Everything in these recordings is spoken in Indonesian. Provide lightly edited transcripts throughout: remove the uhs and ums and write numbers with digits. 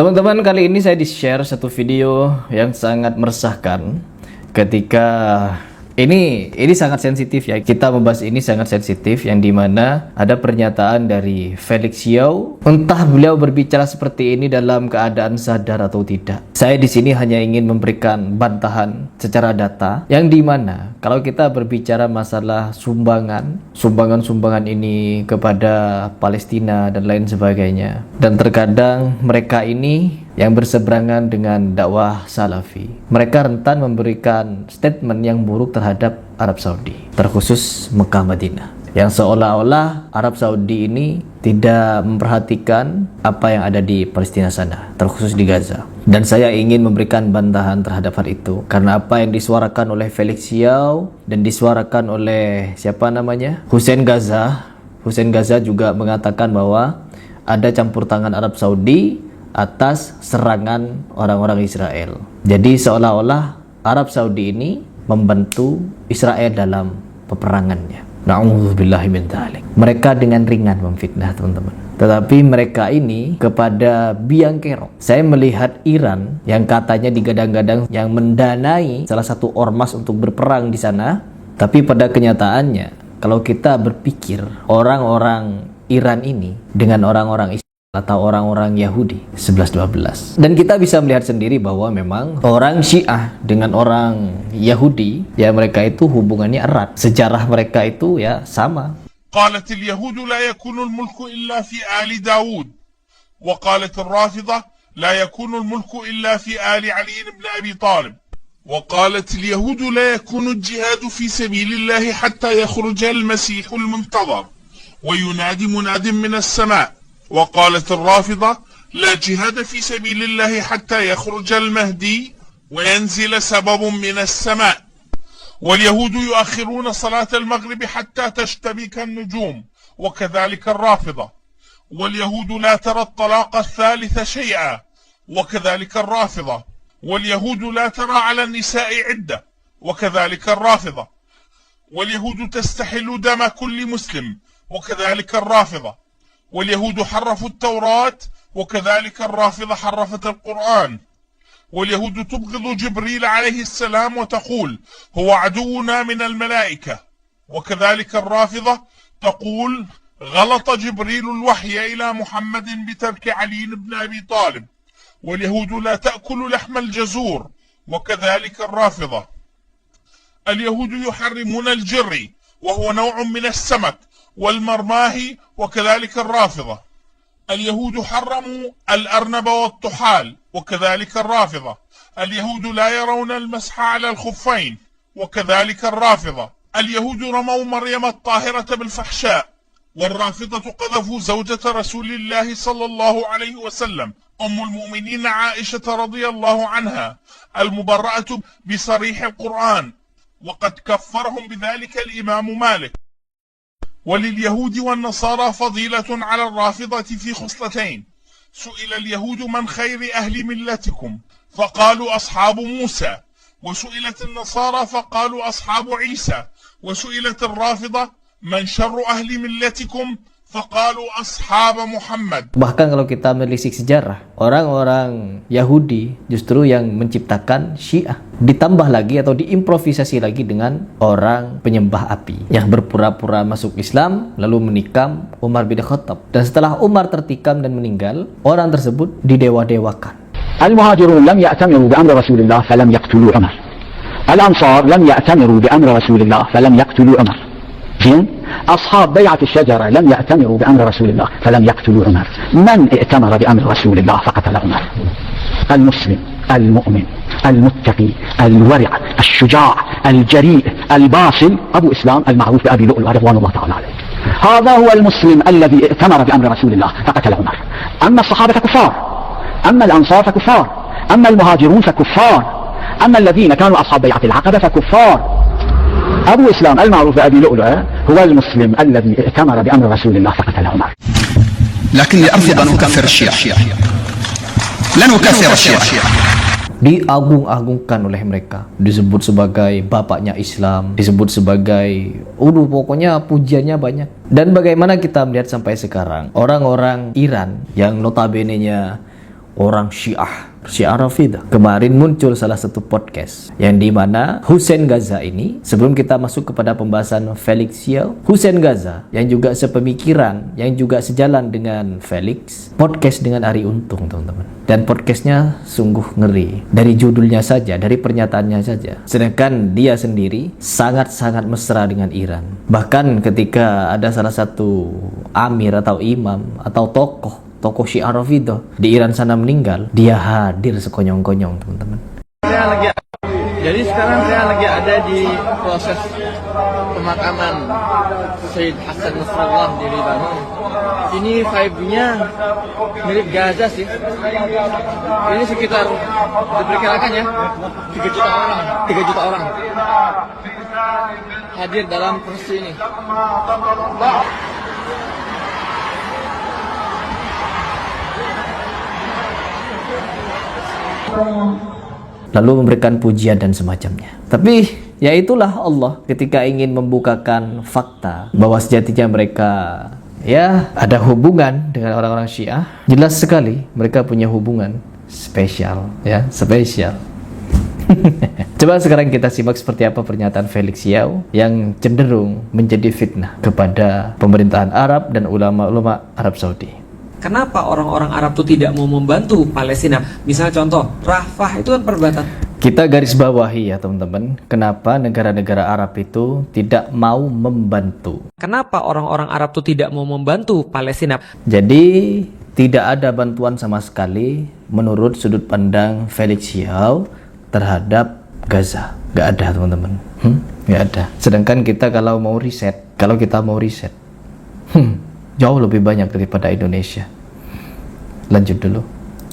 Teman-teman, kali ini saya di-share satu video yang sangat meresahkan ketika ini sangat sensitif ya. Kita membahas ini sangat sensitif yang dimana ada pernyataan dari Felix Xiao. Entah beliau berbicara seperti ini dalam keadaan sadar atau tidak. Saya di sini hanya ingin memberikan bantahan secara data yang dimana kalau kita berbicara masalah sumbangan ini kepada Palestina dan lain sebagainya, dan terkadang mereka ini yang berseberangan dengan dakwah Salafi, mereka rentan memberikan statement yang buruk terhadap Arab Saudi, terkhusus Mekah Madinah, yang seolah-olah Arab Saudi ini tidak memperhatikan apa yang ada di Palestina sana, terkhusus di Gaza. Dan saya ingin memberikan bantahan terhadap hal itu, karena apa yang disuarakan oleh Felix Xiao dan disuarakan oleh Hussein Gaza juga mengatakan bahwa ada campur tangan Arab Saudi atas serangan orang-orang Israel. Jadi seolah-olah Arab Saudi ini membantu Israel dalam peperangannya. Na'udzubillahi min dzalik. Mereka dengan ringan memfitnah, teman-teman. Tetapi mereka ini kepada biang kerok. Saya melihat Iran yang katanya digadang-gadang yang mendanai salah satu ormas untuk berperang di sana, tapi pada kenyataannya kalau kita berpikir orang-orang Iran ini dengan orang-orang Islam atau orang-orang Yahudi 11-12, dan kita bisa melihat sendiri bahwa memang orang Syiah dengan orang Yahudi ya, mereka itu hubungannya erat, sejarah mereka itu ya sama. قالت اليهود لا يكون الملك إلا في آل داود وقالت الرافضة لا يكون الملك إلا في آل علي بن أبي طالب وقالت اليهود لا يكون الجهاد في سبيل الله حتى يخرج المسيح المنتظر وينادي مناد من السماء وقالت الرافضة لا جهاد في سبيل الله حتى يخرج المهدي وينزل سبب من السماء واليهود يؤخرون صلاة المغرب حتى تشتبك النجوم وكذلك الرافضة واليهود لا ترى الطلاق الثالث شيئا وكذلك الرافضة واليهود لا ترى على النساء عدة وكذلك الرافضة واليهود تستحل دم كل مسلم وكذلك الرافضة واليهود حرفوا التوراة وكذلك الرافضة حرفت القرآن واليهود تبغض جبريل عليه السلام وتقول هو عدونا من الملائكة وكذلك الرافضة تقول غلط جبريل الوحي إلى محمد بترك علي بن أبي طالب واليهود لا تأكل لحم الجزور وكذلك الرافضة اليهود يحرمون الجري وهو نوع من السمك والمرماهي وكذلك الرافضة اليهود حرموا الأرنب والطحال وكذلك الرافضة اليهود لا يرون المسح على الخفين وكذلك الرافضة اليهود رموا مريم الطاهرة بالفحشاء والرافضة قذفوا زوجة رسول الله صلى الله عليه وسلم أم المؤمنين عائشة رضي الله عنها المبرأة بصريح القرآن وقد كفرهم بذلك الإمام مالك ولليهود والنصارى فضيلة على الرافضة في خصلتين سئل اليهود من خير أهل ملتكم فقالوا أصحاب موسى وسئلت النصارى فقالوا أصحاب عيسى وسئلت الرافضة من شر أهل ملتكم فقالوا أصحاب محمد. Bahkan kalau kita menelisik sejarah, orang-orang Yahudi justru yang menciptakan Syiah, ditambah lagi atau diimprovisasi lagi dengan orang penyembah api yang berpura-pura masuk Islam lalu menikam Umar bin Khattab, dan setelah Umar tertikam dan meninggal, orang tersebut didewa-dewakan. Al-Muhajirun lam ya'tamiru bi amri Rasulillah falam yaqtulu Umar. Al-Ansar lam ya'tamiru bi amri Rasulillah falam yaqtulu Umar. أصحاب بيعة الشجرة لم يأتمروا بأمر رسول الله فلم يقتلوا عمر. من ائتمر بأمر رسول الله فقتل عمر؟ المسلم المؤمن المتقي الورع الشجاع الجريء الباصل أبو إسلام المعروف بأبي لؤلؤ رضوان الله تعالى عليه. هذا هو المسلم الذي ائتمر بأمر رسول الله فقتل عمر. أما الصحابة فكفار، أما الأنصار فكفار، أما المهاجرون فكفار، أما الذين كانوا أصحاب بيعة العقبة فكفار. أبو إسلام المعروف بأبي لؤلؤ هو المسلم الذي ائتمر بأمر رسول الله فقتل عمر. لكني أرفض أن أكفر الشيعة. لن أكفر الشيعة. Diagung-agungkan oleh mereka, disebut sebagai bapaknya Islam, disebut sebagai pokoknya pujiannya banyak. Dan bagaimana kita melihat sampai sekarang orang-orang Iran yang notabene-nya orang Syiah Rafidah. Kemarin muncul salah satu podcast yang dimana Hussein Ghaza ini, sebelum kita masuk kepada pembahasan Felix Xiao, Hussein Ghaza yang juga sepemikiran, yang juga sejalan dengan Felix, podcast dengan Ari Untung, teman-teman. Dan podcastnya sungguh ngeri. Dari judulnya saja, dari pernyataannya saja. Sedangkan dia sendiri sangat-sangat mesra dengan Iran. Bahkan ketika ada salah satu amir atau imam atau tokoh Syiah Rafidah di Iran sana meninggal, dia hadir sekonyong-konyong, teman-teman. Jadi sekarang saya lagi ada di proses pemakaman Sayyid Hasan Nasrallah di Lebanon. Ini vibe-nya mirip Gaza sih. Ini sekitar diperkirakan ya 3 juta orang hadir dalam proses ini. Lalu memberikan pujian dan semacamnya. Tapi ya itulah Allah ketika ingin membukakan fakta bahwa sejatinya mereka ya ada hubungan dengan orang-orang Syiah. Jelas sekali mereka punya hubungan spesial, ya, spesial. Coba sekarang kita simak seperti apa pernyataan Felix Xiao yang cenderung menjadi fitnah kepada pemerintahan Arab dan ulama-ulama Arab Saudi. Kenapa orang-orang Arab itu tidak mau membantu Palestina? Misalnya contoh, Rafah itu kan perbatasan. Kita garis bawahi ya teman-teman, kenapa negara-negara Arab itu tidak mau membantu. Kenapa orang-orang Arab itu tidak mau membantu Palestina? Jadi tidak ada bantuan sama sekali menurut sudut pandang Felix Xiao terhadap Gaza. Gak ada teman-teman, gak ada. Sedangkan kita kalau kita mau riset, jauh lebih banyak daripada Indonesia. Lanjut dulu.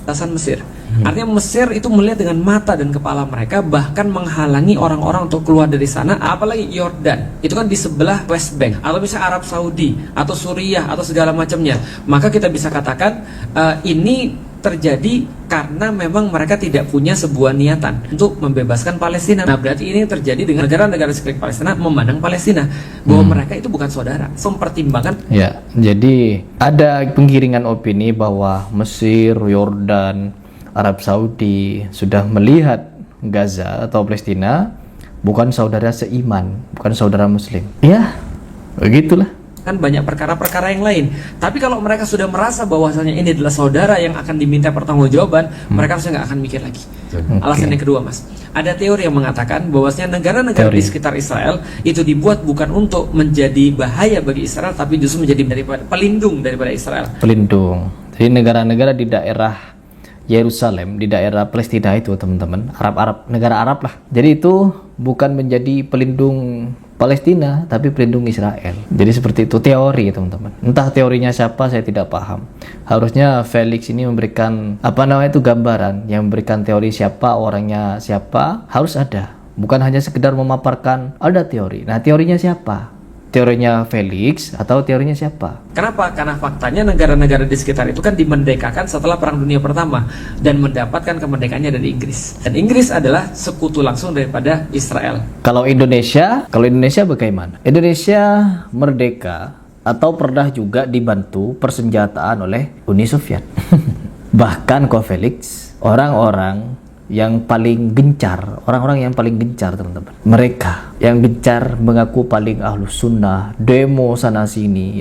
Batasan Mesir. Artinya Mesir itu melihat dengan mata dan kepala mereka, bahkan menghalangi orang-orang untuk keluar dari sana. Apalagi Yordan, itu kan di sebelah West Bank, atau misalnya Arab Saudi atau Suriah atau segala macamnya. Maka kita bisa katakan ini terjadi karena memang mereka tidak punya sebuah niatan untuk membebaskan Palestina. Nah, berarti ini terjadi dengan negara-negara sekeliling Palestina memandang Palestina bahwa mereka itu bukan saudara. Mempertimbangkan. Ya, jadi ada penggiringan opini bahwa Mesir, Yordan, Arab Saudi sudah melihat Gaza atau Palestina bukan saudara seiman, bukan saudara Muslim. Ya, begitulah. Kan banyak perkara-perkara yang lain. Tapi kalau mereka sudah merasa bahwasanya ini adalah saudara yang akan diminta pertanggungjawaban, mereka harusnya nggak akan mikir lagi. Alasan yang kedua, Mas, ada teori yang mengatakan bahwasanya negara-negara di sekitar Israel itu dibuat bukan untuk menjadi bahaya bagi Israel, tapi justru menjadi pelindung daripada Israel. Pelindung. Jadi negara-negara di daerah Yerusalem, di daerah Palestina itu teman-teman, negara Arab lah. Jadi itu bukan menjadi pelindung Palestina, tapi pelindung Israel. Jadi seperti itu teori teman-teman. Entah teorinya siapa, saya tidak paham. Harusnya Felix ini memberikan gambaran, yang memberikan teori siapa, orangnya siapa, harus ada. Bukan hanya sekedar memaparkan ada teori. Nah, teorinya siapa? Teorinya Felix atau teorinya siapa? Kenapa? Karena faktanya negara-negara di sekitar itu kan dimerdekakan setelah Perang Dunia Pertama dan mendapatkan kemerdekaannya dari Inggris. Dan Inggris adalah sekutu langsung daripada Israel. Kalau Indonesia bagaimana? Indonesia merdeka atau pernah juga dibantu persenjataan oleh Uni Soviet. Bahkan kok Felix, orang-orang yang paling gencar, teman-teman, mereka yang gencar mengaku paling ahlus sunnah, demo sana sini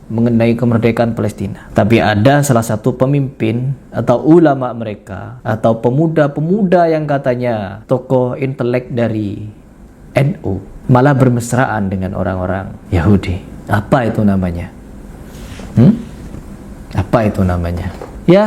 mengenai kemerdekaan Palestina. Tapi ada salah satu pemimpin atau ulama mereka atau pemuda-pemuda yang katanya tokoh intelek dari NU malah bermesraan dengan orang-orang Yahudi. Apa itu namanya? Apa itu namanya? Ya,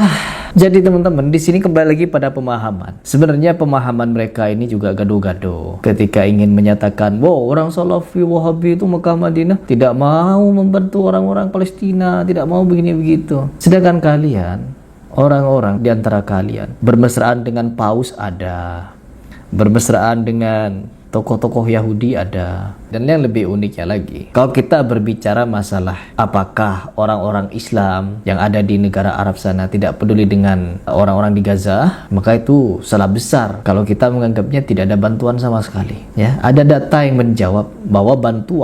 jadi teman-teman, di sini kembali lagi pada pemahaman. Sebenarnya pemahaman mereka ini juga gaduh-gaduh. Ketika ingin menyatakan, wow, orang Salafi Wahabi itu Mekah Madinah tidak mau membantu orang-orang Palestina, tidak mau begini begitu. Sedangkan kalian, orang-orang di antara kalian bermesraan dengan paus ada, bermesraan dengan tokoh-tokoh Yahudi ada. Dan yang lebih uniknya lagi, kalau kita berbicara masalah apakah orang-orang Islam yang ada di negara Arab sana tidak peduli dengan orang-orang di Gaza, maka itu salah besar kalau kita menganggapnya tidak ada bantuan sama sekali. Ya, ada data yang menjawab bahwa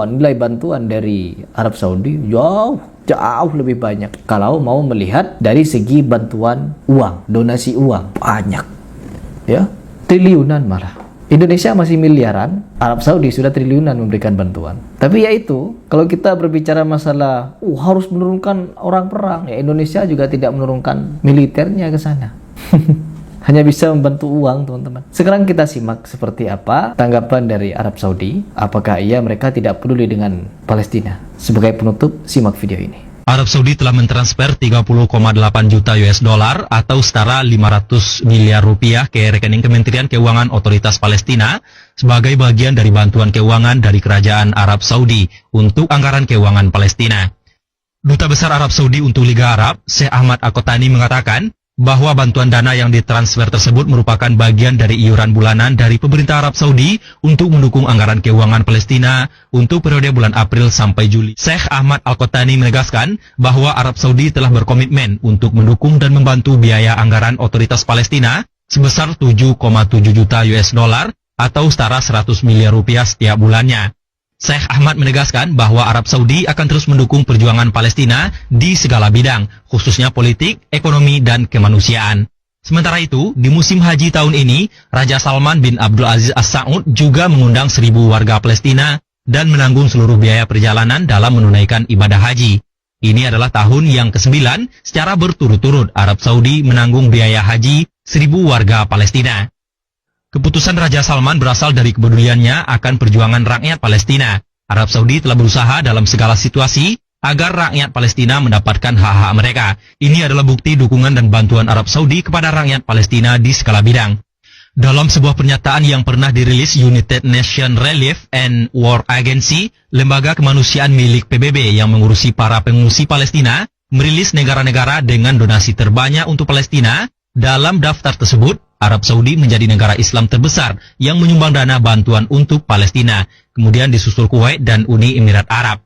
nilai bantuan dari Arab Saudi jauh lebih banyak kalau mau melihat dari segi bantuan uang, donasi uang banyak, ya, triliunan malah. Indonesia masih miliaran, Arab Saudi sudah triliunan memberikan bantuan. Tapi yaitu, kalau kita berbicara masalah harus menurunkan orang perang, ya Indonesia juga tidak menurunkan militernya ke sana. Hanya bisa membantu uang, teman-teman. Sekarang kita simak seperti apa tanggapan dari Arab Saudi. Apakah mereka tidak peduli dengan Palestina? Sebagai penutup, simak video ini. Arab Saudi telah mentransfer 30,8 juta US dollar atau setara 500 miliar rupiah ke rekening Kementerian Keuangan Otoritas Palestina sebagai bagian dari bantuan keuangan dari Kerajaan Arab Saudi untuk anggaran keuangan Palestina. Duta Besar Arab Saudi untuk Liga Arab, Syekh Ahmad Al-Qotani mengatakan bahwa bantuan dana yang ditransfer tersebut merupakan bagian dari iuran bulanan dari pemerintah Arab Saudi untuk mendukung anggaran keuangan Palestina untuk periode bulan April sampai Juli. Syekh Ahmad Al-Qotani menegaskan bahwa Arab Saudi telah berkomitmen untuk mendukung dan membantu biaya anggaran otoritas Palestina sebesar 7,7 juta US dollar atau setara 100 miliar rupiah setiap bulannya. Syekh Ahmad menegaskan bahwa Arab Saudi akan terus mendukung perjuangan Palestina di segala bidang, khususnya politik, ekonomi, dan kemanusiaan. Sementara itu, di musim haji tahun ini, Raja Salman bin Abdul Aziz As Saud juga mengundang 1.000 warga Palestina dan menanggung seluruh biaya perjalanan dalam menunaikan ibadah haji. Ini adalah tahun yang ke-9 secara berturut-turut Arab Saudi menanggung biaya haji 1.000 warga Palestina. Keputusan Raja Salman berasal dari kepeduliannya akan perjuangan rakyat Palestina. Arab Saudi telah berusaha dalam segala situasi agar rakyat Palestina mendapatkan hak-hak mereka. Ini adalah bukti dukungan dan bantuan Arab Saudi kepada rakyat Palestina di segala bidang. Dalam sebuah pernyataan yang pernah dirilis United Nations Relief and War Agency, lembaga kemanusiaan milik PBB yang mengurusi para pengungsi Palestina, merilis negara-negara dengan donasi terbanyak untuk Palestina. Dalam daftar tersebut, Arab Saudi menjadi negara Islam terbesar yang menyumbang dana bantuan untuk Palestina. Kemudian disusul Kuwait dan Uni Emirat Arab.